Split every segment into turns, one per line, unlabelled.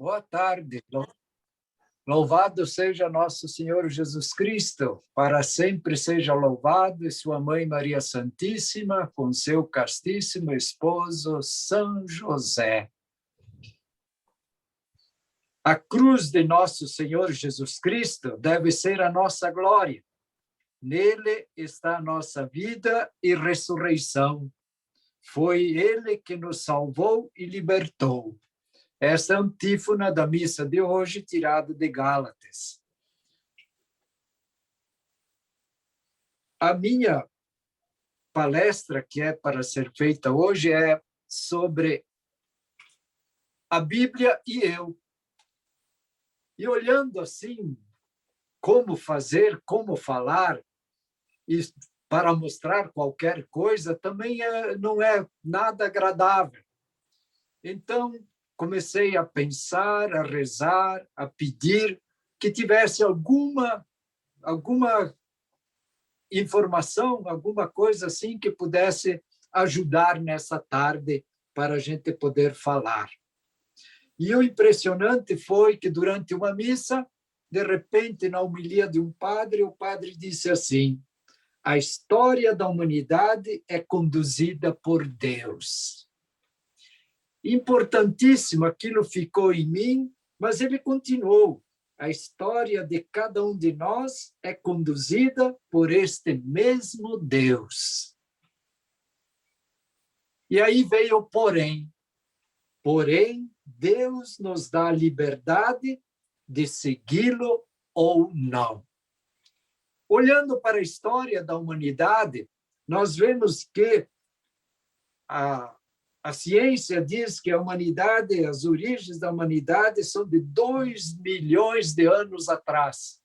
Boa tarde. Louvado seja nosso Senhor Jesus Cristo, para sempre seja louvado, e sua mãe Maria Santíssima, com seu castíssimo esposo São José. A cruz de nosso Senhor Jesus Cristo deve ser a nossa glória. Nele está a nossa vida e ressurreição. Foi ele que nos salvou e libertou. Esta é a antífona da missa de hoje, tirada de Gálatas. A minha palestra, que é para ser feita hoje, é sobre a Bíblia e eu. E olhando assim, como fazer, como falar, e para mostrar qualquer coisa, também não é nada agradável. Então, comecei a pensar, a rezar, a pedir que tivesse alguma informação, alguma coisa assim que pudesse ajudar nessa tarde para a gente poder falar. E o impressionante foi que durante uma missa, de repente, na homilia de um padre, o padre disse assim: a história da humanidade é conduzida por Deus. Importantíssimo, aquilo ficou em mim, mas ele continuou. A história de cada um de nós é conduzida por este mesmo Deus. E aí veio o porém. Porém, Deus nos dá a liberdade de segui-lo ou não. Olhando para a história da humanidade, nós vemos que a ciência diz que a humanidade, as origens da humanidade são de 2 milhões de anos atrás.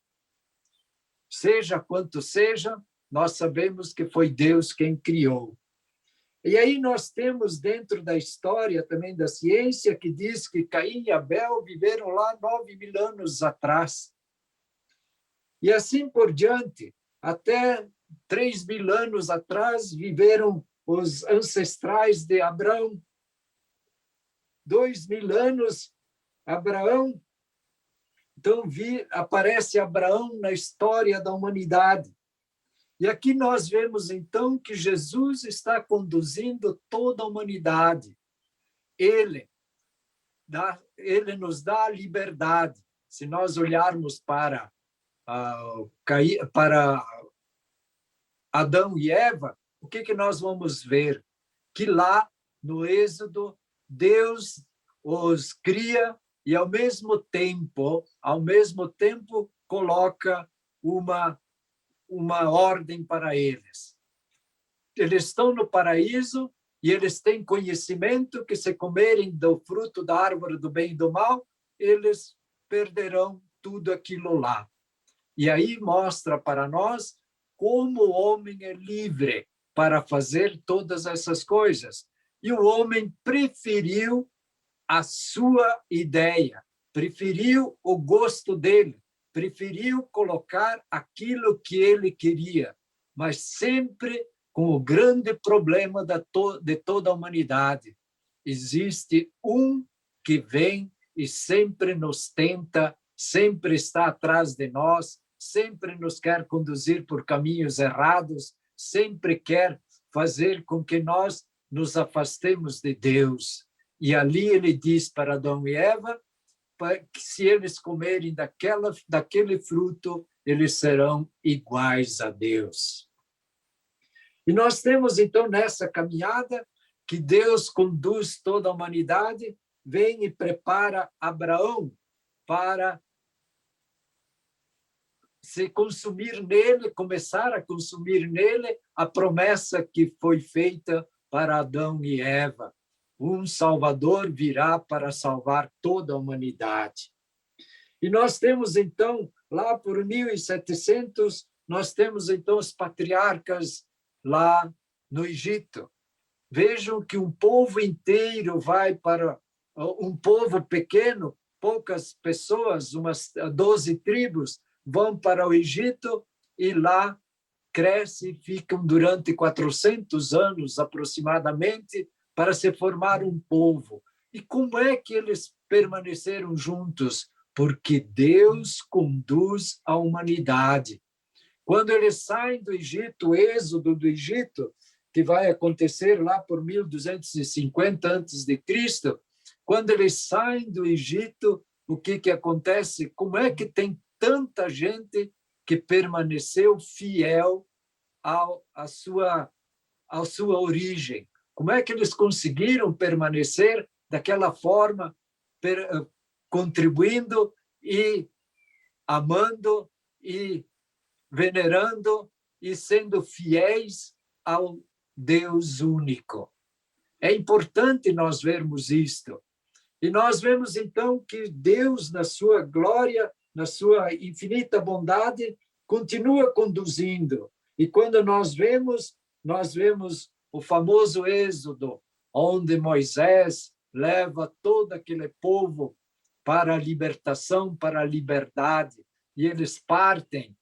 Seja quanto seja, nós sabemos que foi Deus quem criou. E aí nós temos dentro da história também da ciência que diz que Caim e Abel viveram lá 9.000 anos atrás. E assim por diante, até 3.000 anos atrás viveram os ancestrais de Abraão. 2.000 anos, Abraão. Então, aparece Abraão na história da humanidade. E aqui nós vemos, então, que Jesus está conduzindo toda a humanidade. Ele nos dá a liberdade. Se nós olharmos para Adão e Eva, o que nós vamos ver? Que lá, no Êxodo, Deus os cria e, ao mesmo tempo, coloca uma ordem para eles. Eles estão no paraíso e eles têm conhecimento que, se comerem do fruto da árvore do bem e do mal, eles perderão tudo aquilo lá. E aí mostra para nós como o homem é livre para fazer todas essas coisas. E o homem preferiu a sua ideia, preferiu o gosto dele, preferiu colocar aquilo que ele queria, mas sempre com o grande problema de toda a humanidade. Existe um que vem e sempre nos tenta, sempre está atrás de nós, sempre nos quer conduzir por caminhos errados, sempre quer fazer com que nós nos afastemos de Deus. E ali ele diz para Adão e Eva que se eles comerem daquele fruto, eles serão iguais a Deus. E nós temos, então, nessa caminhada, que Deus conduz toda a humanidade, vem e prepara Abraão para se consumir nele, começar a consumir nele a promessa que foi feita para Adão e Eva. Um Salvador virá para salvar toda a humanidade. E nós temos, então, lá por 1700, nós temos, então, os patriarcas lá no Egito. Vejam que um povo inteiro vai para um povo pequeno, poucas pessoas, umas 12 tribos, vão para o Egito e lá crescem e ficam durante 400 anos aproximadamente para se formar um povo. E como é que eles permaneceram juntos? Porque Deus conduz a humanidade. Quando eles saem do Egito, o êxodo do Egito, que vai acontecer lá por 1250 a.C., quando eles saem do Egito, o que acontece? Como é que tem tanta gente que permaneceu fiel à sua origem? Como é que eles conseguiram permanecer daquela forma, contribuindo e amando e venerando e sendo fiéis ao Deus único? É importante nós vermos isto. E nós vemos, então, que Deus, na sua glória, na sua infinita bondade, continua conduzindo. E quando nós vemos o famoso Êxodo, onde Moisés leva todo aquele povo para a libertação, para a liberdade, e eles partem,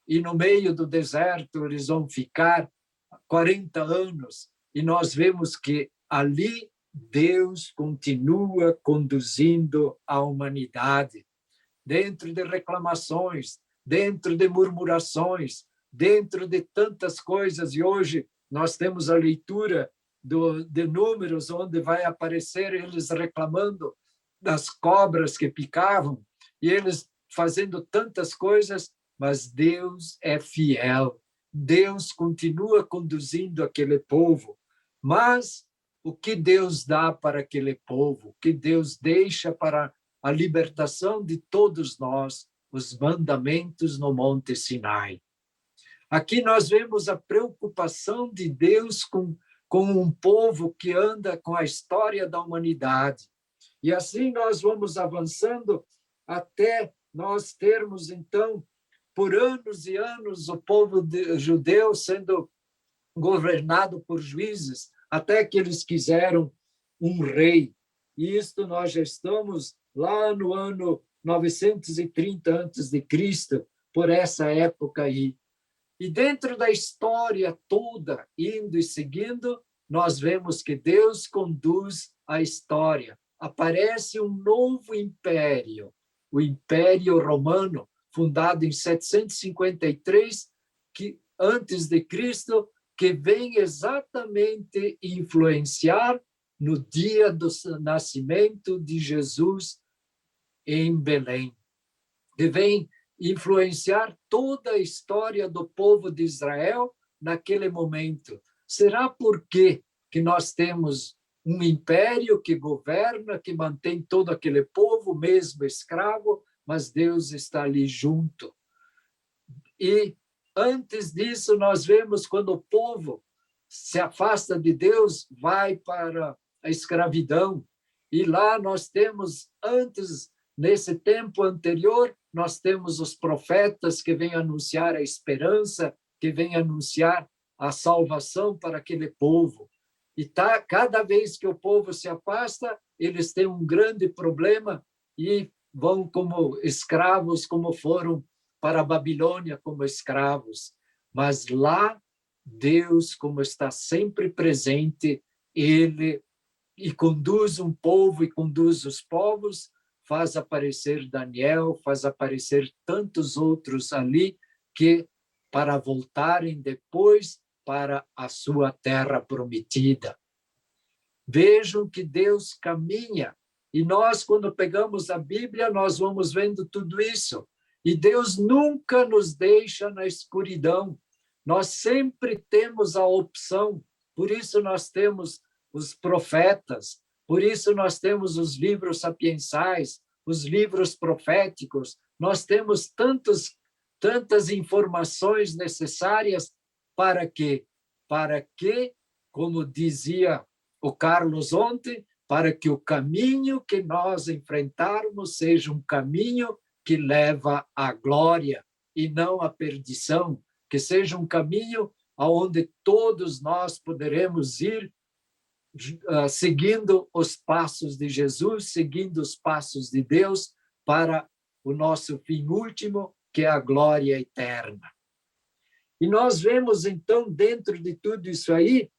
e no meio do deserto eles vão ficar 40 anos, e nós vemos que ali Deus continua conduzindo a humanidade, dentro de reclamações, dentro de murmurações, dentro de tantas coisas. E hoje nós temos a leitura de Números, onde vai aparecer eles reclamando das cobras que picavam, e eles fazendo tantas coisas, mas Deus é fiel. Deus continua conduzindo aquele povo. Mas o que Deus dá para aquele povo, o que Deus deixa para a libertação de todos nós, os mandamentos no Monte Sinai. Aqui nós vemos a preocupação de Deus com um povo que anda com a história da humanidade. E assim nós vamos avançando até nós termos, então, por anos e anos, o povo judeu sendo governado por juízes, até que eles quiseram um rei. E isto nós já estamos lá no ano 930 a.C., por essa época aí. E dentro da história toda, indo e seguindo, nós vemos que Deus conduz a história. Aparece um novo império, o Império Romano, fundado em 753 antes de Cristo, que vem exatamente influenciar no dia do nascimento de Jesus em Belém, que vem influenciar toda a história do povo de Israel naquele momento. Será por quê que nós temos um império que governa, que mantém todo aquele povo, mesmo escravo, mas Deus está ali junto? E antes disso, nós vemos quando o povo se afasta de Deus, vai para a escravidão. E lá nós temos, nesse tempo anterior, nós temos os profetas que vêm anunciar a esperança, que vêm anunciar a salvação para aquele povo. E cada vez que o povo se afasta, eles têm um grande problema e vão como escravos, como foram para a Babilônia como escravos. Mas lá, Deus, como está sempre presente, ele e conduz um povo e conduz os povos, faz aparecer Daniel, faz aparecer tantos outros ali que para voltarem depois para a sua terra prometida. Vejam que Deus caminha, e nós, quando pegamos a Bíblia, nós vamos vendo tudo isso. E Deus nunca nos deixa na escuridão. Nós sempre temos a opção. Por isso nós temos os profetas, por isso nós temos os livros sapiensais, os livros proféticos. Nós temos tantas informações necessárias para quê? Para que, como dizia o Carlos ontem, para que o caminho que nós enfrentarmos seja um caminho que leva à glória e não à perdição, que seja um caminho aonde todos nós poderemos ir seguindo os passos de Jesus, seguindo os passos de Deus para o nosso fim último, que é a glória eterna. E nós vemos, então, dentro de tudo isso aí,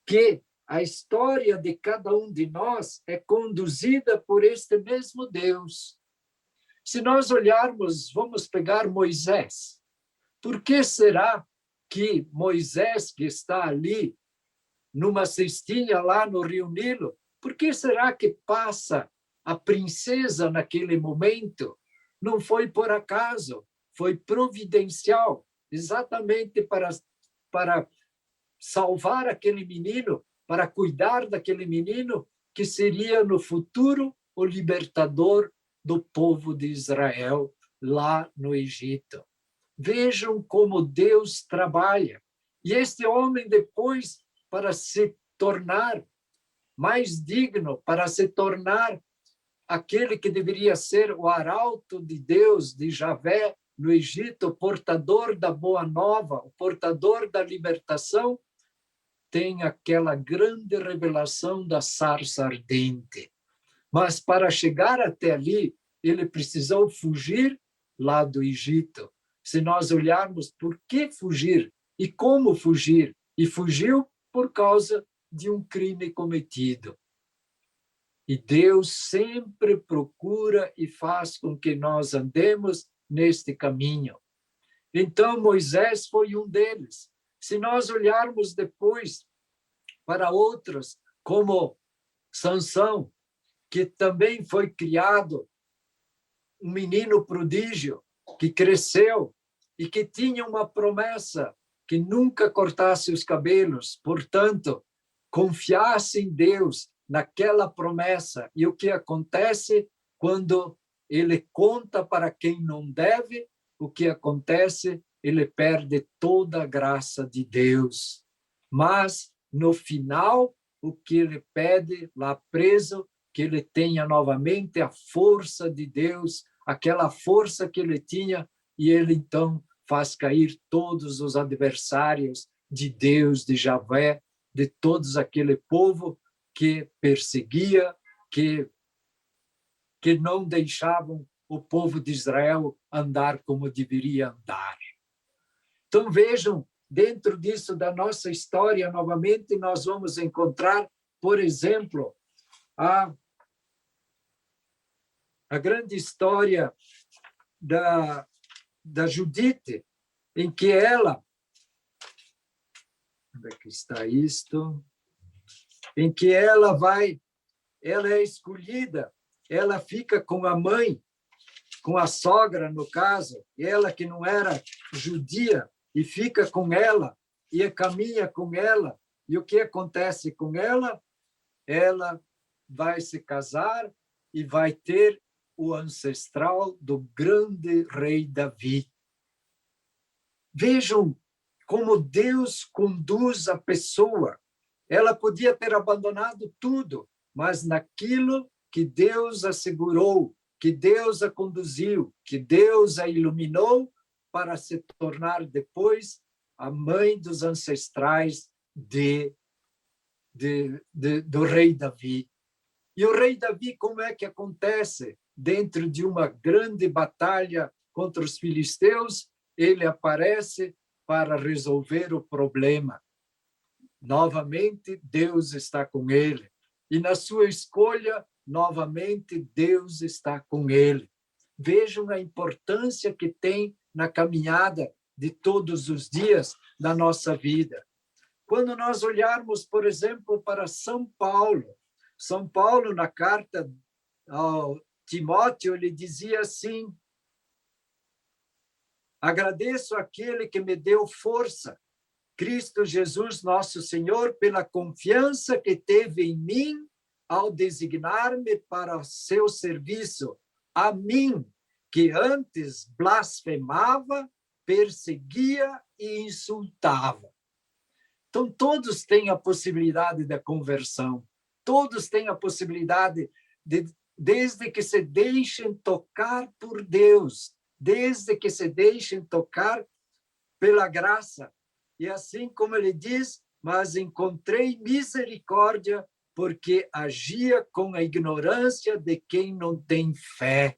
que a história de cada um de nós é conduzida por este mesmo Deus. Se nós olharmos, vamos pegar Moisés. Por que será que Moisés, que está ali, numa cestinha lá no Rio Nilo, por que será que passa a princesa naquele momento? Não foi por acaso, foi providencial, exatamente para salvar aquele menino, para cuidar daquele menino, que seria no futuro o libertador do povo de Israel lá no Egito. Vejam como Deus trabalha. E este homem, depois, para se tornar mais digno, para se tornar aquele que deveria ser o arauto de Deus, de Javé, no Egito, o portador da boa nova, o portador da libertação, tem aquela grande revelação da sarça ardente. Mas para chegar até ali, ele precisou fugir lá do Egito. Se nós olharmos por que fugir e como fugir, e fugiu por causa de um crime cometido. E Deus sempre procura e faz com que nós andemos neste caminho. Então, Moisés foi um deles. Se nós olharmos depois para outros, como Sansão, que também foi criado um menino prodígio, que cresceu e que tinha uma promessa, que nunca cortasse os cabelos, portanto, confiasse em Deus, naquela promessa. E o que acontece quando ele conta para quem não deve? O que acontece? Ele perde toda a graça de Deus. Mas, no final, o que ele pede lá preso, que ele tenha novamente a força de Deus, aquela força que ele tinha, e ele então faz cair todos os adversários de Deus, de Javé, de todos aquele povo que perseguia, que não deixavam o povo de Israel andar como deveria andar. Então, vejam, dentro disso da nossa história, novamente, nós vamos encontrar, por exemplo, a grande história da Judite, em que ela, onde é que está isto? Em que ela é escolhida, ela fica com a mãe, com a sogra, no caso, ela que não era judia, e fica com ela, e caminha com ela, e o que acontece com ela? Ela vai se casar e vai ter o ancestral do grande rei Davi. Vejam como Deus conduz a pessoa. Ela podia ter abandonado tudo, mas naquilo que Deus assegurou, que Deus a conduziu, que Deus a iluminou para se tornar depois a mãe dos ancestrais do rei Davi. E o rei Davi, como é que acontece? Dentro de uma grande batalha contra os filisteus, ele aparece para resolver o problema. Novamente, Deus está com ele. E na sua escolha, novamente, Deus está com ele. Vejam a importância que tem na caminhada de todos os dias da nossa vida. Quando nós olharmos, por exemplo, para São Paulo, na carta ao Timóteo, ele dizia assim: agradeço àquele que me deu força, Cristo Jesus, nosso Senhor, pela confiança que teve em mim ao designar-me para seu serviço, a mim, que antes blasfemava, perseguia e insultava. Então, todos têm a possibilidade da conversão, todos têm a possibilidade, desde que se deixem tocar por Deus, desde que se deixem tocar pela graça. E assim como ele diz, mas encontrei misericórdia porque agia com a ignorância de quem não tem fé.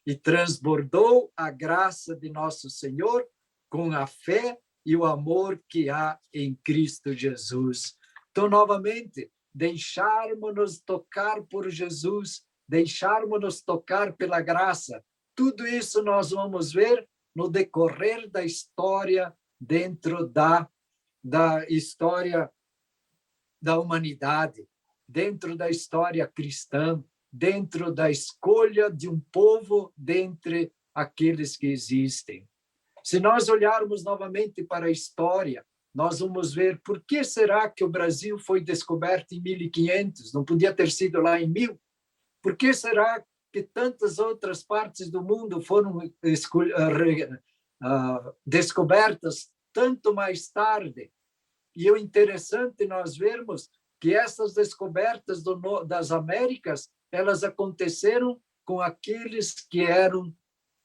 E transbordou a graça de nosso Senhor com a fé e o amor que há em Cristo Jesus. Então, novamente, deixarmos-nos tocar por Jesus, deixarmos-nos tocar pela graça. Tudo isso nós vamos ver no decorrer da história, dentro da história da humanidade, dentro da história cristã, dentro da escolha de um povo dentre aqueles que existem. Se nós olharmos novamente para a história, nós vamos ver por que será que o Brasil foi descoberto em 1500, não podia ter sido lá em 1000? Por que será que tantas outras partes do mundo foram descobertas tanto mais tarde? E o interessante nós vermos que essas descobertas das Américas, elas aconteceram com aqueles que eram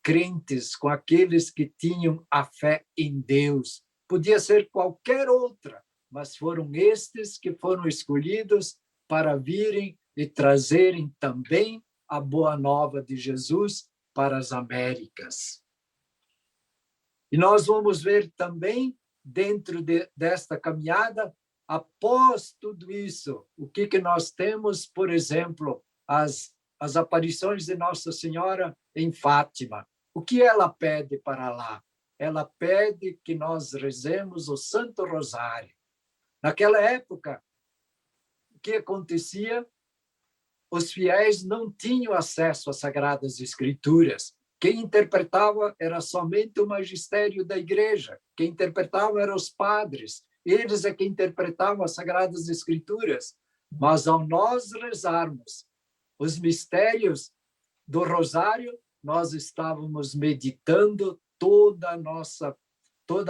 crentes, com aqueles que tinham a fé em Deus. Podia ser qualquer outra, mas foram estes que foram escolhidos para virem e trazerem também a boa nova de Jesus para as Américas. E nós vamos ver também, dentro desta caminhada, após tudo isso, o que nós temos, por exemplo, as aparições de Nossa Senhora em Fátima. O que ela pede para lá? Ela pede que nós rezemos o Santo Rosário. Naquela época, o que acontecia? Os fiéis não tinham acesso às Sagradas Escrituras. Quem interpretava era somente o magistério da igreja. Quem interpretava eram os padres. Eles é que interpretavam as Sagradas Escrituras. Mas ao nós rezarmos os mistérios do Rosário, nós estávamos meditando toda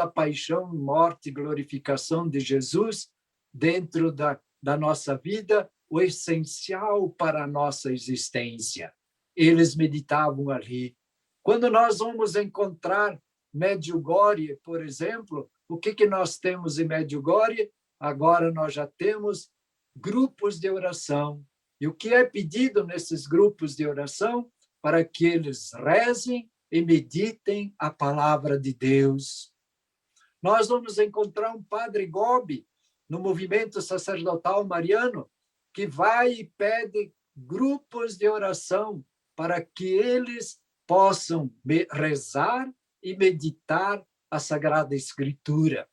a paixão, morte e glorificação de Jesus dentro da nossa vida, o essencial para a nossa existência. Eles meditavam ali. Quando nós vamos encontrar Medjugorje, por exemplo, o que nós temos em Medjugorje? Agora nós já temos grupos de oração. E o que é pedido nesses grupos de oração? Para que eles rezem e meditem a palavra de Deus. Nós vamos encontrar um padre Gobi, no movimento sacerdotal mariano, que vai e pede grupos de oração para que eles possam rezar e meditar a Sagrada Escritura.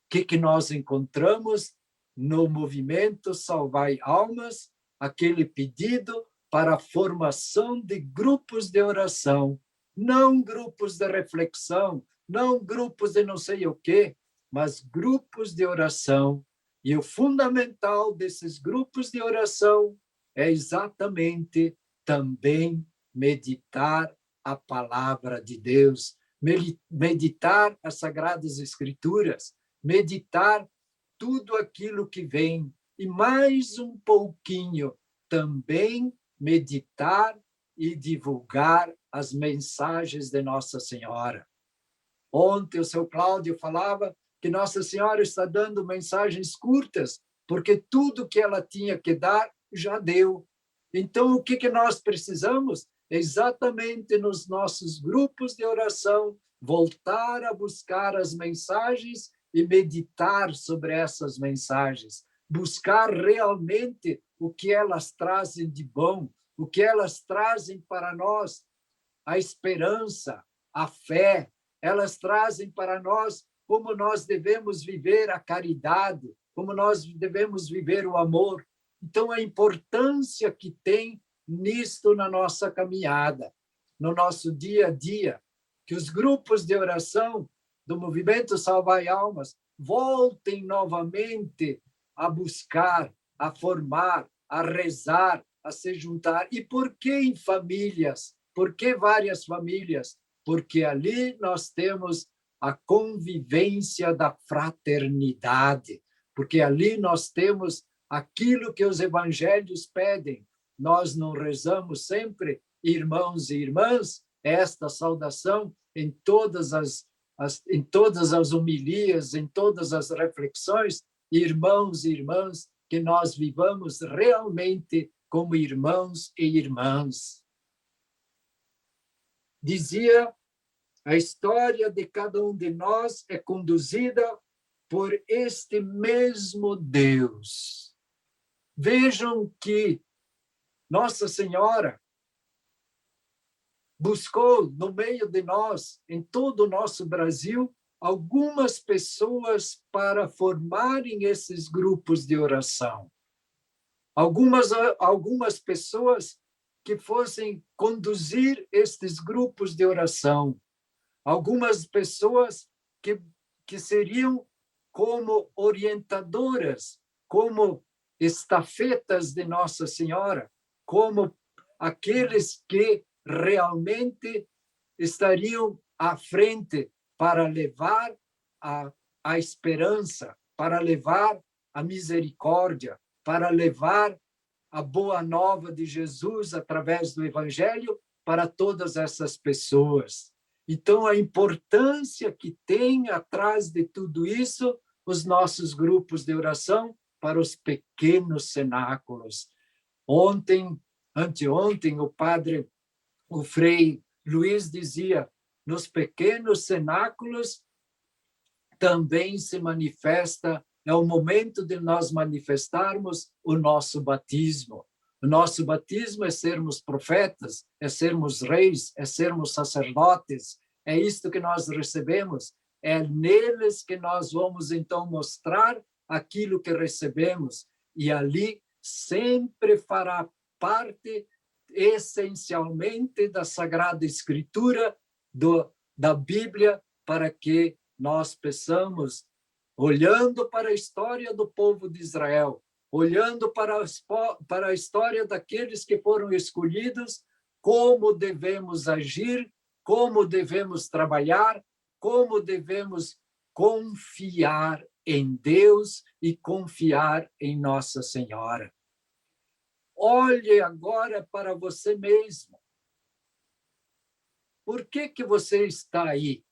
O que nós encontramos no movimento Salvai Almas? Aquele pedido para a formação de grupos de oração, não grupos de reflexão, não grupos de não sei o quê, mas grupos de oração. E o fundamental desses grupos de oração é exatamente também meditar a palavra de Deus, meditar as Sagradas Escrituras, meditar tudo aquilo que vem, e mais um pouquinho também meditar e divulgar as mensagens de Nossa Senhora. Ontem o seu Cláudio falava que Nossa Senhora está dando mensagens curtas, porque tudo que ela tinha que dar já deu. Então, o que nós precisamos? Exatamente nos nossos grupos de oração, voltar a buscar as mensagens e meditar sobre essas mensagens, buscar realmente o que elas trazem de bom, o que elas trazem para nós, a esperança, a fé, elas trazem para nós como nós devemos viver a caridade, como nós devemos viver o amor. Então, a importância que tem nisto na nossa caminhada, no nosso dia a dia, que os grupos de oração do movimento Salvai Almas voltem novamente a buscar, a formar, a rezar, a se juntar. E por que em famílias? Por que várias famílias? Porque ali nós temos a convivência da fraternidade, porque ali nós temos aquilo que os evangelhos pedem. Nós não rezamos sempre, irmãos e irmãs, esta saudação em todas as homilias, em todas as reflexões, irmãos e irmãs, que nós vivamos realmente como irmãos e irmãs. Dizia, a história de cada um de nós é conduzida por este mesmo Deus. Vejam que Nossa Senhora buscou no meio de nós, em todo o nosso Brasil, algumas pessoas para formarem esses grupos de oração. Algumas pessoas que fossem conduzir estes grupos de oração. Algumas pessoas que seriam como orientadoras, como estafetas de Nossa Senhora, como aqueles que realmente estariam à frente para levar a esperança, para levar a misericórdia, para levar a boa nova de Jesus através do Evangelho para todas essas pessoas. Então, a importância que tem atrás de tudo isso os nossos grupos de oração para os pequenos cenáculos. Anteontem, o Frei Luiz dizia, nos pequenos cenáculos também se manifesta, é o momento de nós manifestarmos o nosso batismo. O nosso batismo é sermos profetas, é sermos reis, é sermos sacerdotes, é isto que nós recebemos, é neles que nós vamos então mostrar aquilo que recebemos, e ali sempre fará parte essencialmente da Sagrada Escritura, da Bíblia, para que nós possamos, olhando para a história do povo de Israel, olhando para a história daqueles que foram escolhidos, como devemos agir, como devemos trabalhar, como devemos confiar em Deus e confiar em Nossa Senhora. Olhe agora para você mesmo. Por que você está aí?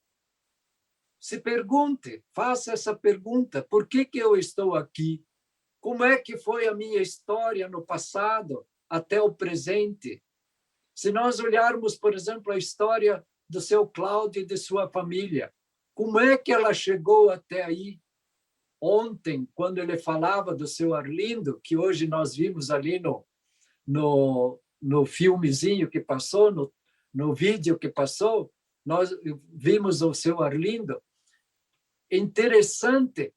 Se pergunte, faça essa pergunta. Por que eu estou aqui? Como é que foi a minha história no passado até o presente? Se nós olharmos, por exemplo, a história do seu Cláudio e de sua família, como é que ela chegou até aí? Ontem, quando ele falava do seu Arlindo, que hoje nós vimos ali no filmezinho que passou, no vídeo que passou, nós vimos o seu Arlindo. Interessante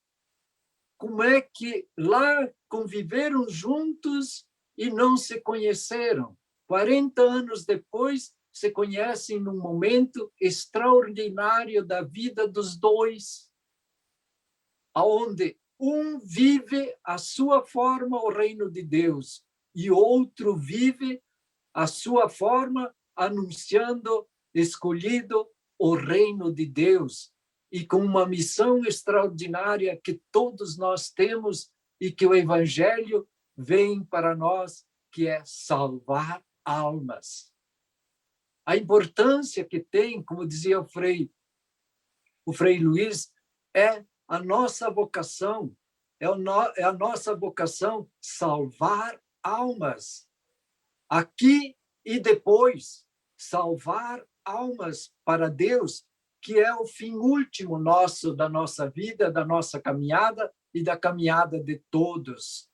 como é que lá conviveram juntos e não se conheceram. 40 anos depois, se conhecem num momento extraordinário da vida dos dois, onde um vive a sua forma o reino de Deus e outro vive a sua forma anunciando, escolhido, o reino de Deus, e com uma missão extraordinária que todos nós temos e que o Evangelho vem para nós, que é salvar almas. A importância que tem, como dizia o Frei Luiz, é a nossa vocação, é a nossa vocação salvar almas. Aqui e depois, salvar almas para Deus, que é o fim último da nossa vida, da nossa caminhada e da caminhada de todos.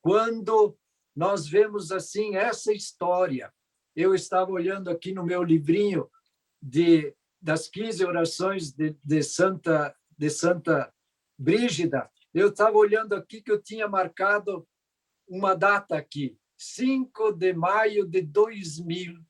Quando nós vemos assim essa história, eu estava olhando aqui no meu livrinho das 15 orações de Santa Brígida, eu estava olhando aqui que eu tinha marcado uma data aqui, 5 de maio de 2000.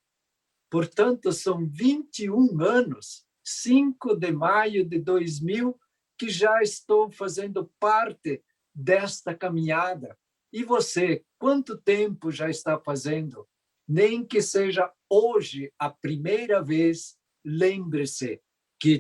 Portanto, são 21 anos, 5 de maio de 2000, que já estou fazendo parte desta caminhada. E você, quanto tempo já está fazendo? Nem que seja hoje a primeira vez, lembre-se que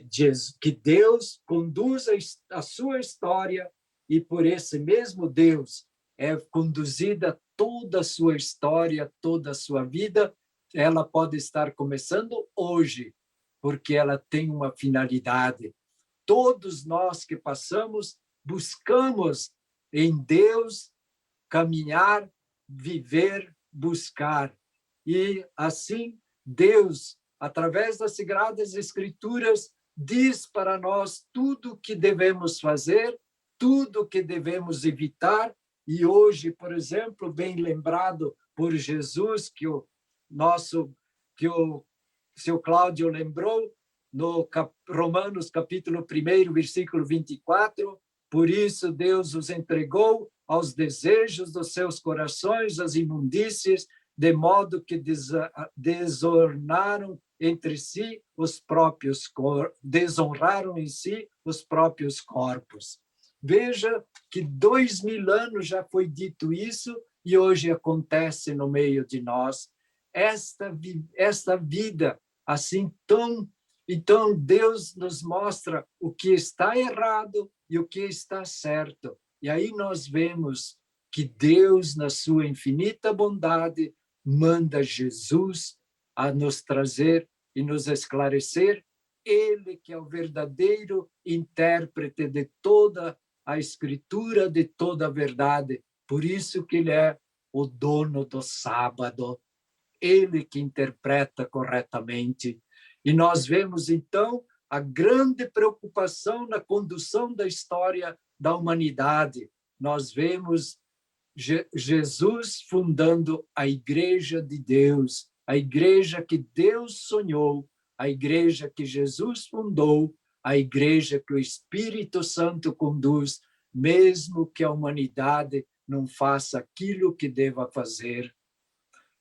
Deus conduz a sua história e por esse mesmo Deus é conduzida toda a sua história, toda a sua vida. Ela pode estar começando hoje, porque ela tem uma finalidade. Todos nós que passamos, buscamos em Deus caminhar, viver, buscar. E assim, Deus, através das Sagradas Escrituras, diz para nós tudo o que devemos fazer tudo que devemos evitar. E hoje, por exemplo, bem lembrado por Jesus, que o seu Cláudio lembrou, no Romanos capítulo 1, versículo 24, por isso Deus os entregou aos desejos dos seus corações, às imundícias, de modo que desonraram entre si os próprios desonraram em si os próprios corpos. Veja que 2000 anos já foi dito isso e hoje acontece no meio de nós. Esta vida assim tão... Então, Deus nos mostra o que está errado e o que está certo. E aí nós vemos que Deus, na sua infinita bondade, manda Jesus a nos trazer e nos esclarecer. Ele que é o verdadeiro intérprete de toda a Escritura, de toda a verdade. Por isso que ele é o dono do sábado. Ele que interpreta corretamente. E nós vemos, então, a grande preocupação na condução da história da humanidade. Nós vemos Jesus fundando a Igreja de Deus, a Igreja que Deus sonhou, a Igreja que Jesus fundou, a Igreja que o Espírito Santo conduz, mesmo que a humanidade não faça aquilo que deva fazer.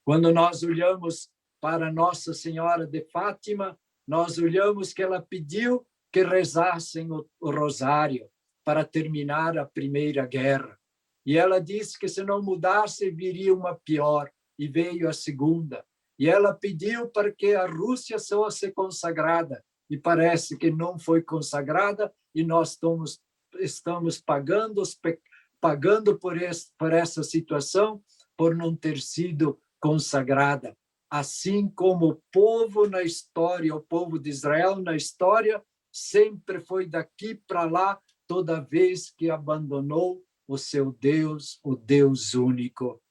Quando nós olhamos para Nossa Senhora de Fátima, nós olhamos que ela pediu que rezassem o rosário para terminar a Primeira Guerra. E ela disse que se não mudasse, viria uma pior, e veio a Segunda. E ela pediu para que a Rússia fosse consagrada, e parece que não foi consagrada, e nós estamos pagando por essa situação, por não ter sido consagrada. Assim como o povo na história, o povo de Israel na história, sempre foi daqui para lá, toda vez que abandonou o seu Deus, o Deus único.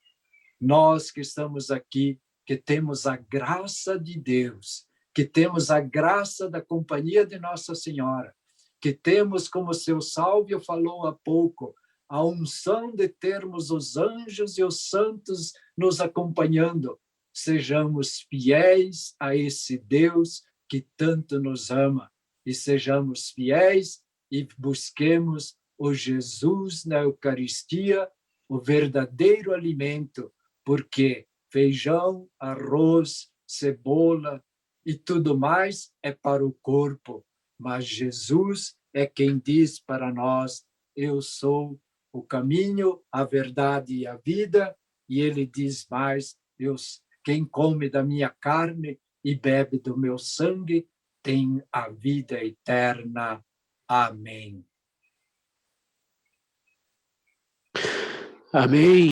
Nós que estamos aqui, que temos a graça de Deus, que temos a graça da companhia de Nossa Senhora, que temos, como o seu Sálvio falou há pouco, a unção de termos os anjos e os santos nos acompanhando. Sejamos fiéis a esse Deus que tanto nos ama e sejamos fiéis e busquemos o Jesus na Eucaristia, o verdadeiro alimento, porque feijão, arroz, cebola e tudo mais é para o corpo, mas Jesus é quem diz para nós: eu sou o caminho, a verdade e a vida, e ele diz mais: quem come da minha carne e bebe do meu sangue tem a vida eterna. Amém.
Amém.